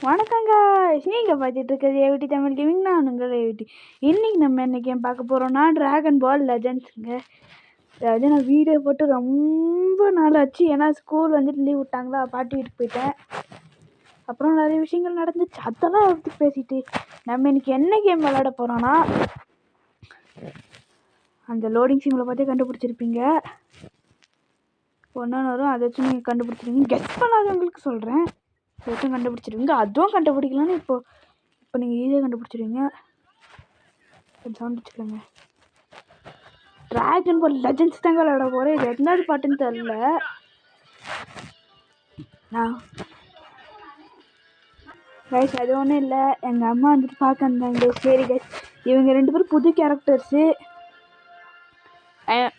வணக்கங்க. நீங்கள் பார்த்துட்டு இருக்கிறது ஏவிடி தமிழ் கேமிங். நான் உங்கள் ஏவிடி. இன்றைக்கி நம்ம என்ன கேம் பார்க்க போகிறோம்னா ட்ராகன் பால் லெஜண்ட்ஸுங்க. அதாவது நான் வீடியோ போட்டு ரொம்ப நாள் ஆச்சு. ஏன்னா ஸ்கூல் வந்துட்டு லீவ் விட்டாங்களா, பாட்டி வீட்டுக்கு போயிட்டேன். அப்புறம் நிறைய விஷயங்கள் நடந்துச்சு, அதெல்லாம் எடுத்து பேசிட்டு நம்ம இன்றைக்கி என்ன கேம் விளையாட போகிறோன்னா, அந்த லோடிங் சிம்மில் பார்த்தே கண்டுபிடிச்சிருப்பீங்க. ஒன்று வரும், அதை வச்சு நீங்கள் கண்டுபிடிச்சிருவீங்க. கெஸ் பண்ணாதவங்களுக்கு சொல்கிறேன், எதுவும் கண்டுபிடிச்சிருவீங்க. அதுவும் கண்டுபிடிக்கலான்னு இப்போ நீங்கள் ஈஸியாக கண்டுபிடிச்சிருவீங்க. சவுண்ட் வச்சுக்கோங்க. ட்ராகன் பால் லெஜண்ட்ஸ் தாங்க விளையாட போகிறேன். இது எத்தனாவது பாட்டுன்னு தெரில. கைஸ் அது ஒன்றும் இல்லை, எங்கள் அம்மா வந்துட்டு பார்க்க வந்தாங்க. சரி கைஸ், இவங்க 2 பேரும் புது கேரக்டர்ஸு.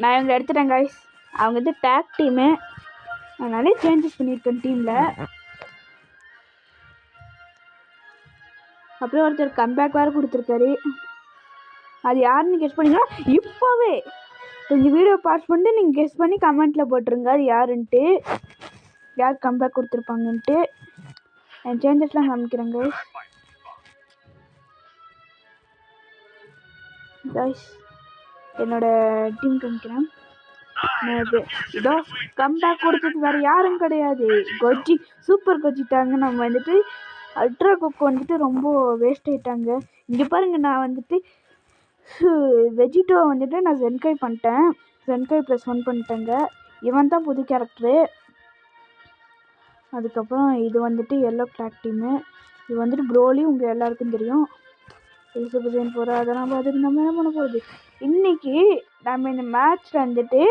நான் இவங்க எடுத்துட்டேன் கைஸ். அவங்க வந்து டேக் டீமு, அதனாலே சேஞ்சஸ் பண்ணியிருக்கேன் டீமில். அப்புறம் ஒருத்தர் கம்பேக் வேறு கொடுத்துருக்காரு. அது யாருன்னு கெஸ் பண்ணிங்கன்னா இப்போவே இந்த வீடியோ பாஸ் பண்ணிட்டு நீங்கள் கெஸ் பண்ணி கமெண்ட்டில் போட்டுருங்க அது யாருன்ட்டு, யார் கம்பேக் கொடுத்துருப்பாங்கன்ட்டு. என் சேஞ்சஸ்லாம் காமிக்கிறேங்க கைஸ். என்னோடய டீம் காமிக்கிறேன். இதோ கம்பேக் கொடுத்தது வேறு யாரும் கிடையாது, கொஜ்ஜி. சூப்பர் கொஜ்ஜிட்டாங்க. நம்ம வந்துட்டு அல்ட்ரா கொக்கு வந்துட்டு ரொம்ப வேஸ்ட் ஆகிட்டாங்க. இங்கே பாருங்கள், நான் வந்துட்டு வெஜிடோ வந்துட்டு நான் ஜென்கை பண்ணிட்டேன். ஜென்கை +1 பண்ணிட்டேங்க. இவன் தான் புது கேரக்டரு. அதுக்கப்புறம் இது வந்துட்டு எல்லோ கிளாக் டீமு. இது வந்துட்டு ப்ரோலி, உங்கள் எல்லாருக்கும் தெரியும். இது சூப்பர் சைன் போகிற அதெல்லாம் பார்த்துட்டு நம்ம என்ன பண்ண போகுது. இன்றைக்கி நம்ம இந்த மேட்ச்சில் வந்துட்டு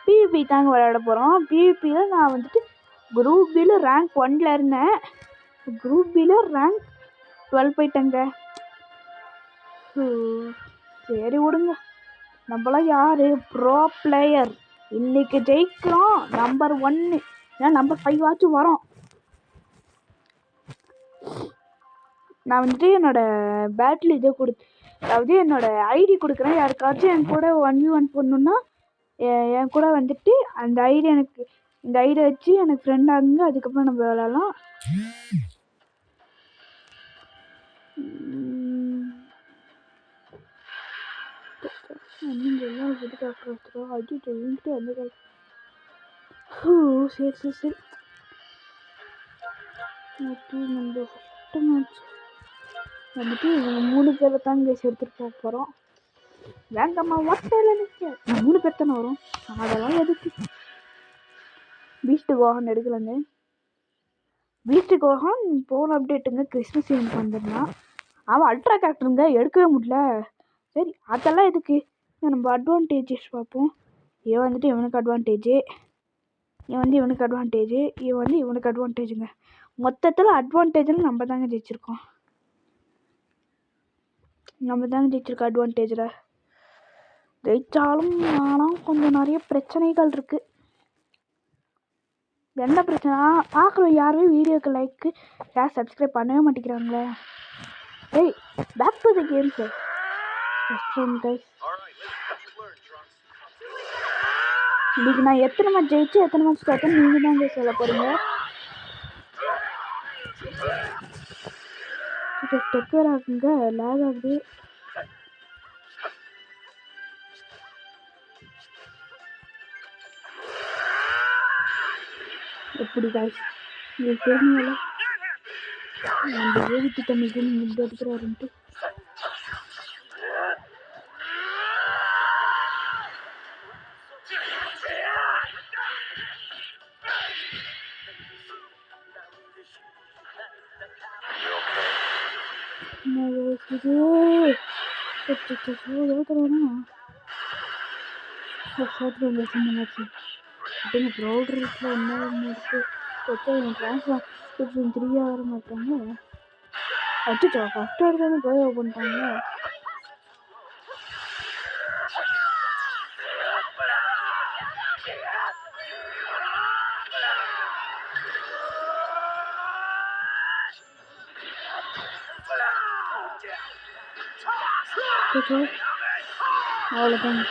பிவிபி தாங்க விளையாட போகிறோம். பிவிபியில் நான் வந்துட்டு குரூப் பியில் ரேங்க் 1ல் இருந்தேன். குரூப் பியில் ரேங்க் 12 போயிட்டேங்க. சரி விடுங்க, நம்மளாம் யார் ப்ரோ பிளேயர். இன்றைக்கி ஜெயிக்கிறோம் நம்பர் 1, ஏன்னா நம்பர் 5 ஆச்சும் வரோம். நான் வந்துட்டு என்னோடய பேட்டில் இதை அதாவது என்னோடய ஐடி கொடுக்குறேன். யாருக்காச்சும் என் கூட 1v1 போடணுன்னா என் கூட வந்துட்டு அந்த ஐடி எனக்கு, இந்த ஐடியை வச்சு எனக்கு ஃப்ரெண்ட் ஆகுங்க. அதுக்கப்புறம் நம்ம விளையாடலாம். எல்லாம் புது டாக்டர் வச்சுருவோம். அது வந்துட்டு அந்த சரி சரி சரி. ஓகே, நம்ம ஃபஸ்ட்டு மேட்ச் வந்துட்டு இவங்க 3 பேரை தான் கேஸ் எடுத்துகிட்டு போக போகிறோம். வேங்கம்மா ஒட்டையில் நிற்க 3 பேர் தானே வரும், அதெல்லாம் எதுக்கு. பீஸ்ட் கோஹன் எடுக்கலங்க. பீஸ்ட் கோஹன் போன அப்டேட்டுங்க கிறிஸ்மஸ் ஈவெண்ட் வந்துருந்தான். அவன் அல்ட்ரா கேரக்டருங்க, எடுக்கவே முடியல. சரி அதெல்லாம் எதுக்கு, நம்ம அட்வான்டேஜஸ் பார்ப்போம். இவன் வந்துட்டு இவனுக்கு அட்வான்டேஜு, இவன் வந்து இவனுக்கு அட்வான்டேஜு, இவன் வந்து இவனுக்கு அட்வான்டேஜுங்க. மொத்தத்தில் அட்வான்டேஜில் நம்ம தாங்க ஜெயிச்சிருக்கோம். அட்வான்டேஜில் ஜெயித்தாலும் ஆனால் கொஞ்சம் நிறைய பிரச்சனைகள் இருக்குது. என்ன பிரச்சனை, பார்க்குறோம் யாருமே வீடியோக்கு லைக்கு யார் சப்ஸ்கிரைப் பண்ணவே மாட்டேங்கிறாங்களே. ஏய், back to the game sir. இன்னைக்கு நான் எத்தனை மேட்ச் ஜெயிச்சு எத்தனை மேட்ச் தோத்தேன்னு நீங்கள் தான் சொல்ல போகிறீங்க. டெக்கர் ஆகுங்க, லேக் ஆகுது. எப்படி காய்ச்சி உங்களுக்கு தெரியுங்களா, அந்த ஏவிடி தமிழுக்கு நீங்கள் இப்படி எடுக்கிறாருன்ட்டு. ப்ரௌடர்ஸில் என்ன இருக்குது ட்ரான்ஸ்ஃபர் 3 வர மாட்டாங்க. அச்சுச்சோ, ஃபஸ்ட் எடுத்து போய் பண்ணிட்டாங்க. அவ்வளோதான்.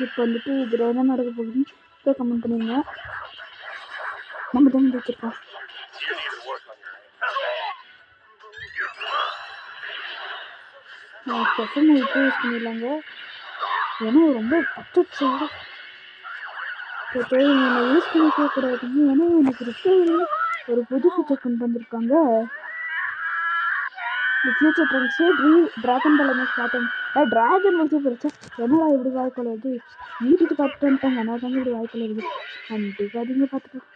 இப்போ வந்துட்டு இதில் என்ன நடக்க போகுதுன்னு கமெண்ட் பண்ணிடுங்க. நம்ம தான் வச்சுருக்கோம். பசங்க விட்டு யூஸ் பண்ணிடலாங்க. ஏன்னா ரொம்ப அச்சச்சு நான் யூஸ் பண்ணிக்க கூடாதுங்க. ஏன்னா எனக்கு ரிப்பேர் ஒரு புது ஃபீச்சர் கொண்டு வந்திருக்காங்க. ஃபியூச்சர் ட்ரெண்ட்ஸு ட்ராகன் பால் ஸ்டார்டிங் ட்ராகன் வச்சு படித்தேன். என்னடா இப்படி வாய்க்கால் வருது வீட்டுக்கு பார்த்துட்டு வந்துட்டாங்க. நான் தாங்க இப்படி வாய்க்கால் வருது வந்துட்டு அதிக பார்த்துக்கலாம்.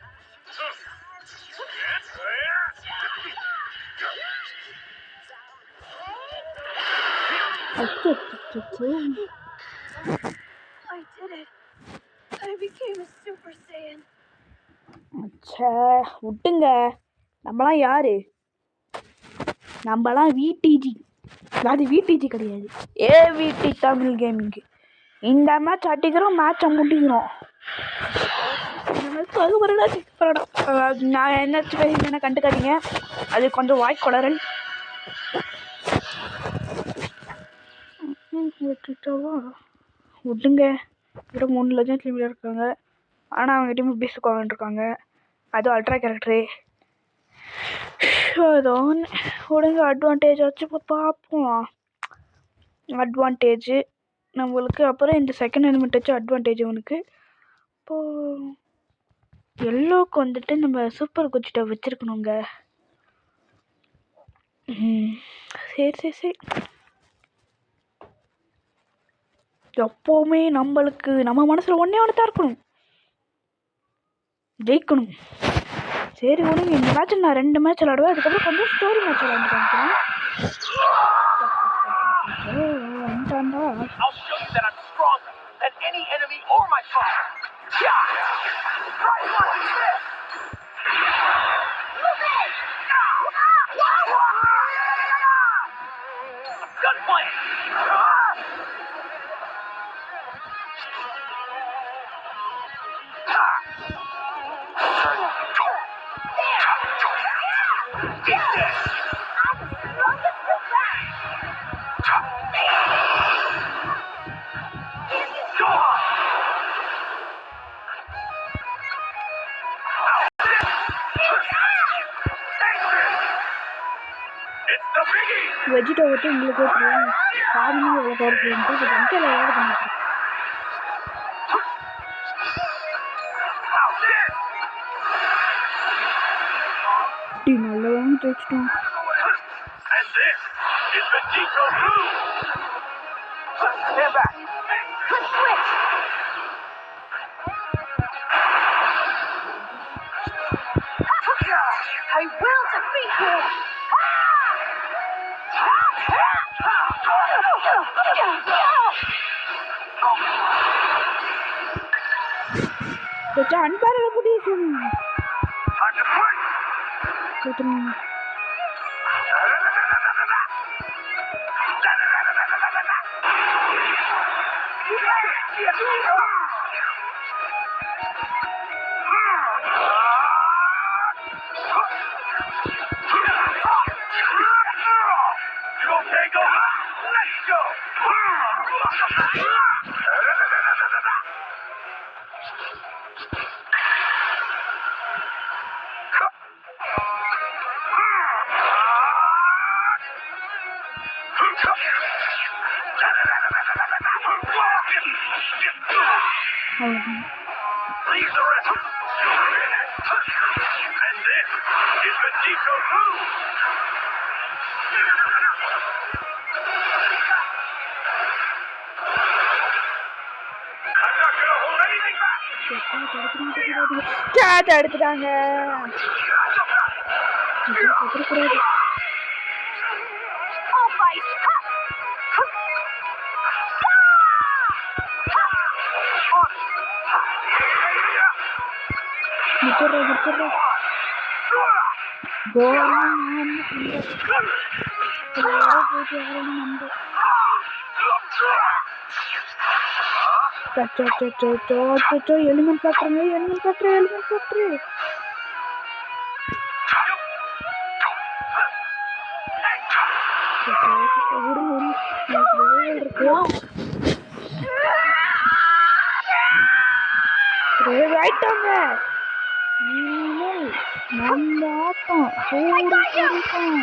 விட்டுங்க. நம்மளாம் யாரு? நம்மளாம் விடிஜி. அது விடிஜி கிடையாது, ஏவிடி தமிழ் கேமிங்கு. இந்த மேட்ச் அடிக்கிறோம், மேட்சை முடிக்கிறோம். நான் என்ன பேசுறேன்னா கண்டுக்காதீங்க, அது கொஞ்சம் வாய்க்குளறல். விட்டுங்க. இப்போ 3 லட்சம் கிலோமீட்டர் இருக்காங்க. ஆனால் அவங்ககிட்ட பேசிக் வாங்கிட்டுருக்காங்க. அதுவும் அல்ட்ரா கேரக்டரு. ஏதோ ஒழுங்கு அட்வான்டேஜ் வச்சு இப்போ பார்ப்போம். அட்வான்டேஜு நம்மளுக்கு. அப்புறம் இந்த செகண்ட் எலிமெண்ட் வச்சு அட்வான்டேஜ் உனக்கு. இப்போது எல்லோவுக்கு வந்துட்டு நம்ம சூப்பர் குச்சிட்ட வச்சுருக்கணுங்க. சரி எப்போவுமே நம்மளுக்கு நம்ம மனசில் ஒன்றே தான் இருக்கணும், ஜெயிக்கணும். சரி ஒழுங்கு இந்த மேட்ச்சில் நான் 2 மேட்ச் விளாடுவேன். அதுக்கப்புறம் கொஞ்சம் ஸ்டோரி மேட்ச் விளாண்டுக்காங்க. வெஜிடா விட்டு உங்களுக்கே தெரியும் சாதனை எவ்வளோ பவர்ஃபுல்ன்ட்டு. இது வெங்கையில் ஏதாவது பண்ண அப்படி நல்லதான் தேய்ச்சிட்டோம். அன்பார முடியும். எடுத்துட்டாங்க. எலிமெண்ட் ஃபேக்டரி ஆயிட்டாங்க. இனிமேல் நம்ம ஆட்டம் சூடு பிடிக்கும்.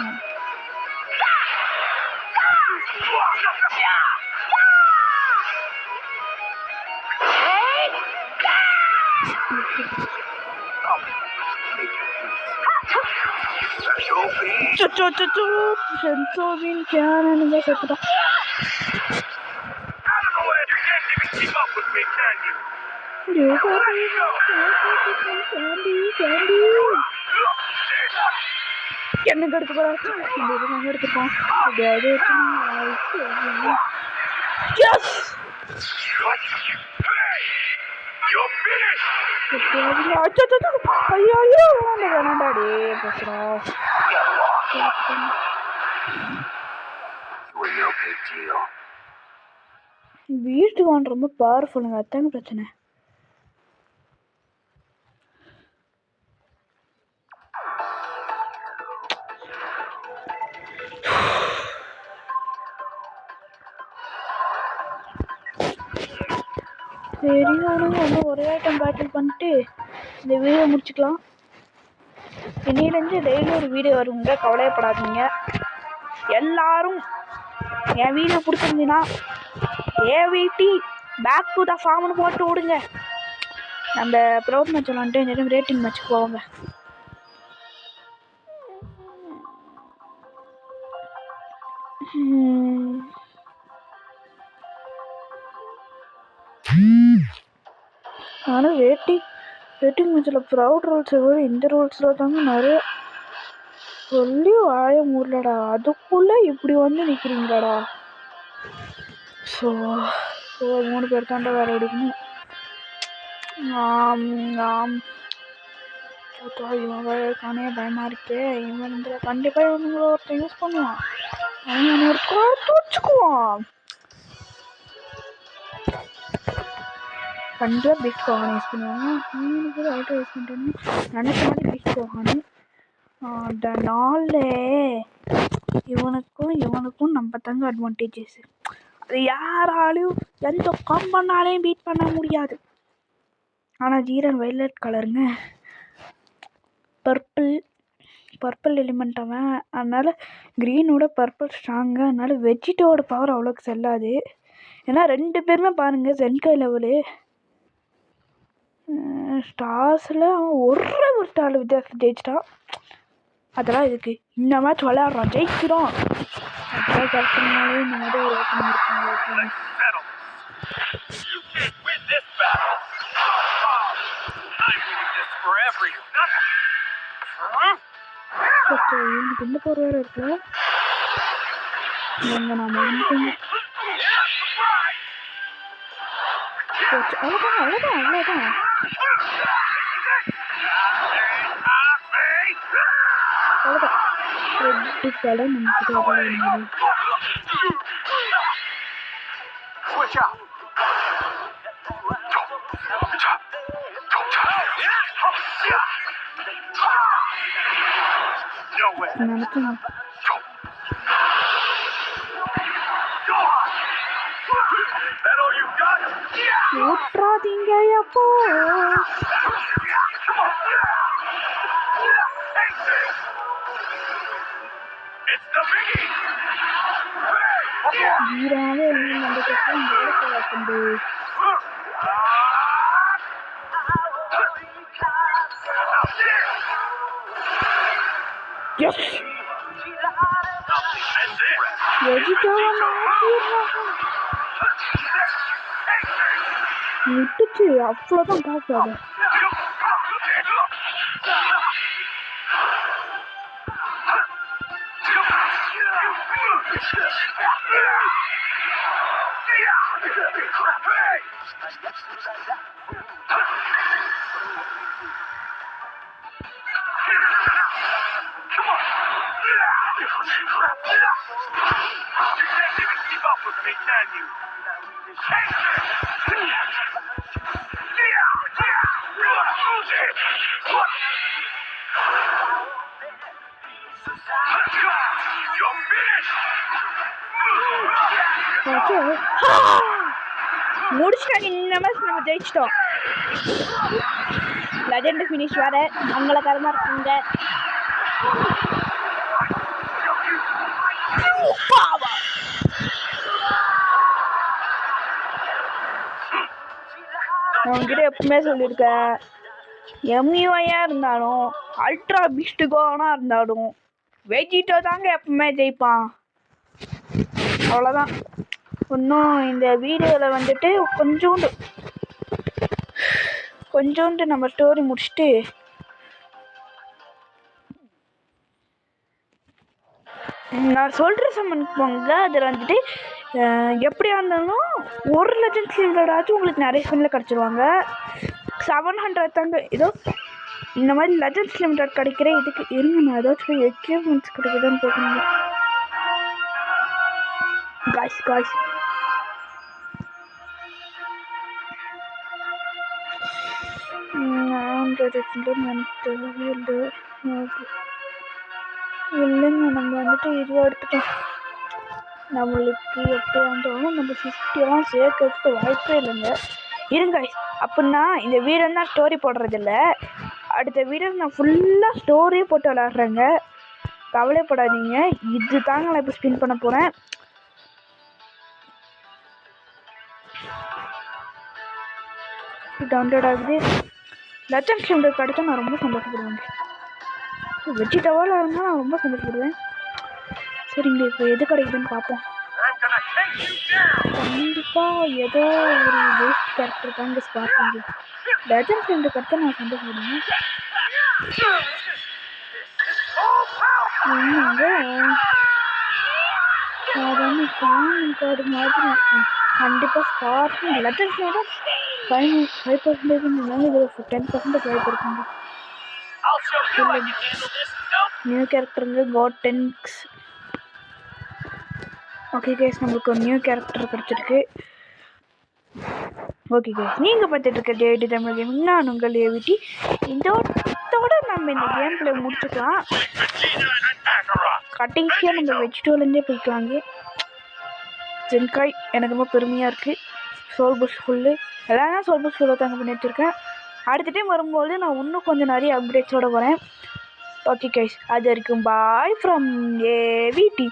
சென்சோவின் கேனனுங்க செத்துட்டான். என்ன எடுக்க போறோம் எடுத்துப்போம். ஐயோ வேணாண்டாடி பேசுறோம். வீட்டுக்கு வாங்க ரொம்ப பவர்ஃபுல்லுங்க. அதாங்க பிரச்சனை. சரி நானுங்க வந்து ஒரே ஐட்டம் பேட்டில் பண்ணிட்டு இந்த வீடியோ முடிச்சுக்கலாம். இன்னிலேருந்து டெய்லி ஒரு வீடியோ வருங்க, கவலையப்படாதீங்க. எல்லாரும் என் வீடியோ பிடிச்சிருந்தீங்கன்னா ஏவிடி பேக் டு த ஃபார்ம்னு போட்டு விடுங்க. நம்ம ப்ரௌட் மேட்ச் விளாண்டுட்டு இந்த ரேட்டிங் மேட்ச்சுக்கு போவாங்க. ஆனால் ரேட்டிங் மேட்ச்சில் ப்ரௌட் ரூல்ஸை விட இந்த ரூல்ஸில் தாங்க நிறைய சொல்லி வாய மூடலடா. அதுக்குள்ளே இப்படி வந்து நிற்கிறீங்களாடா. ஸோ 3 பேர் தாண்டா வேறு அடிக்கணும். இவன் வேலைக்கானே பயமாக இருக்கே. இவன் இந்த கண்டிப்பாக இவனுங்களை ஒருத்தன் யூஸ் பண்ணுவான். அவன் ஒரு காலத்து வச்சுக்குவான். கண்டிப்பாக பிக் கோஹானை யூஸ் பண்ணுவாங்க. இவனுக்கு அவுட்டர் யூஸ் பண்ணுறேன்னு நினைச்ச மாதிரி பிக் கோஹானு. அதனால இவனுக்கும் நம்ம தாங்க அட்வான்டேஜஸ். அது யாராலையும் எந்த காம்பனாலையும் பீட் பண்ண முடியாது. ஆனால் ஜீரன் வைலட் கலருங்க, பர்பிள் எலிமெண்ட் அவன். அதனால் க்ரீனோட பர்பிள் ஸ்ட்ராங்கு. அதனால் வெஜிட்டோட பவர் அவ்வளோக்கு செல்லாது. ஏன்னா 2 பேருமே பாருங்கள் சென்கை லெவலு. ஸ்டார்ஸில் அவன் ஒரு ஸ்டார் வித்தியாசம் ஜெயிச்சிட்டான். அதெல்லாம் இதுக்கு இந்த மேட்ச் விளையாடுறான், ஜெயிக்கிறோம். அதெல்லாம் கரெக்டுனாலே இந்த மாதிரி ஒரு ஓப்பன் இருக்காங்க. இவனுக்கு எந்த போர் வேறு இருக்கு. நான் அவ்வளோதான். ரெட்டுக்கால நமக்கு நினைச்சேன். ஊற்றாதீங்க அப்போ. வீராவே அந்த கஷ்டம் நடக்கண்டு. எஸ் விட்டுச்சு அவ்வளோதான் பார்க்காது. You're finished! முடிச்சிட்டாங்க. இந்த மேட்ச் நம்ம ஜெயிச்சிட்டோம். லெஜெண்ட் ஃபினிஷ் வேற மங்களகரமாக இருக்குங்க. நான் உங்ககிட்ட எப்பவுமே சொல்லியிருக்கேன், எம்யூஐயாக இருந்தாலும் அல்ட்ரா பீஸ்ட் கோவனாக இருந்தாலும் வெஜிட்டோ தாங்க எப்பவுமே ஜெயிப்பான். அவ்வளோதான். இன்னும் இந்த வீடியோவில் வந்துட்டு கொஞ்சோண்டு நம்ம ஸ்டோரி முடிச்சுட்டு நான் சொல்கிற சம்மன் போங்க. அதில் வந்துட்டு எப்படியா இருந்தாலும் ஒரு லெஜண்ட் சிலிண்டராச்சும் உங்களுக்கு நிறைய ஸ்பின்னில் கிடச்சிருவாங்க. 700 தாங்க ஏதோ இந்த மாதிரி லெஜண்ட்ஸ் லிமிடெட் கிடைக்கிற இதுக்கு இருங்க. நான் ஏதாச்சும் எக்யூப்மெண்ட்ஸ் கிடைக்குதுன்னு பார்க்கணுங்க. காய்ஸ் இல்லைங்க. நம்ம வந்துட்டு இதுவாக எடுத்துட்டோம். நம்மளுக்கு எப்படி வந்தாலும் நம்ம 50 சேர்க்கறதுக்கு வாய்ப்பே இல்லைங்க. இருங்க அப்படின்னா இந்த வீடியோ தான் ஸ்டோரி போடுறதில்ல. அடுத்த வீடியோ நான் ஃபுல்லாக ஸ்டோரியே போட்டு விளாட்றேங்க. கவலைப்படாதீங்க. இது தாங்க நான் இப்போ ஸ்பின் பண்ண போகிறேன். டவுன்லோட் ஆகுது. லெஜண்ட் சிலிண்டர் கிடைச்சா நான் ரொம்ப சந்தோஷப்படுவேங்க. வெஜிடபிள் இருந்தால் நான் ரொம்ப சந்தோஷப்படுவேன். சரிங்க, இப்போ எது கிடைக்குதுன்னு பார்ப்போம். கண்டிப்பாக ஏதோ ஒரு வேஸ்ட் கேரக்டர் தாங்க ஸ்பாட் பண்ணுது. லெஜண்ட் சிலிண்டர் கிடைச்சா நான் சந்தோஷப்படுவேன். என்னங்க சாதாரண காயின் கார்டு மாதிரி கண்டிப்பாக ஸ்பார்க்கிங் லெஜண்ட் சிலிண்டர் 5% இதில் 10% வாய்ப்பு இருக்குங்க. நியூ கேரக்டருங்க கோட்டென்க்ஸ். ஓகே கேஸ், நம்மளுக்கு ஒரு நியூ கேரக்டர் கிடச்சிருக்கு. ஓகே கேஸ், நீங்கள் பார்த்துட்டு இருக்க டேடி தமிழ் கேமிங். நான் உங்கள் ஏவிடி. இதோட நம்ம இந்த கேம் பிளே முடிச்சுக்கலாம். கடைசியாக நம்ம வெஜிடோலேருந்தே போய்க்கலாங்க. ஜென்காய் எனக்கு ரொம்ப பெருமையாக இருக்குது. சோல் புஷ் ஃபுல்லு எல்லாம் சோல் புஷ் ஃபுல்லாக தாங்க பண்ணி வச்சுருக்கேன். அடுத்த டைம் வரும்போது நான் இன்னும் கொஞ்சம் நிறைய அப்டேட்ஸோடு வரேன். ஓகே கைஸ், அது வரைக்கும் bye from AVD.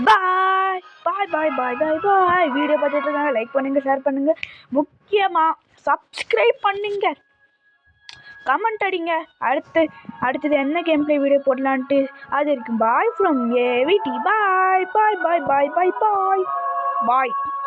Bye bye bye bye bye bye. Video பார்த்துட்டு இருக்காங்க, லைக் பண்ணுங்கள், ஷேர் பண்ணுங்கள், முக்கியமாக சப்ஸ்கிரைப் பண்ணுங்க, கமெண்ட் அடிங்க. அடுத்தது என்ன கேம் பிளே வீடியோ போடலான்ட்டு. அது வரைக்கும் bye from AVD. Bye bye bye bye bye bye bye.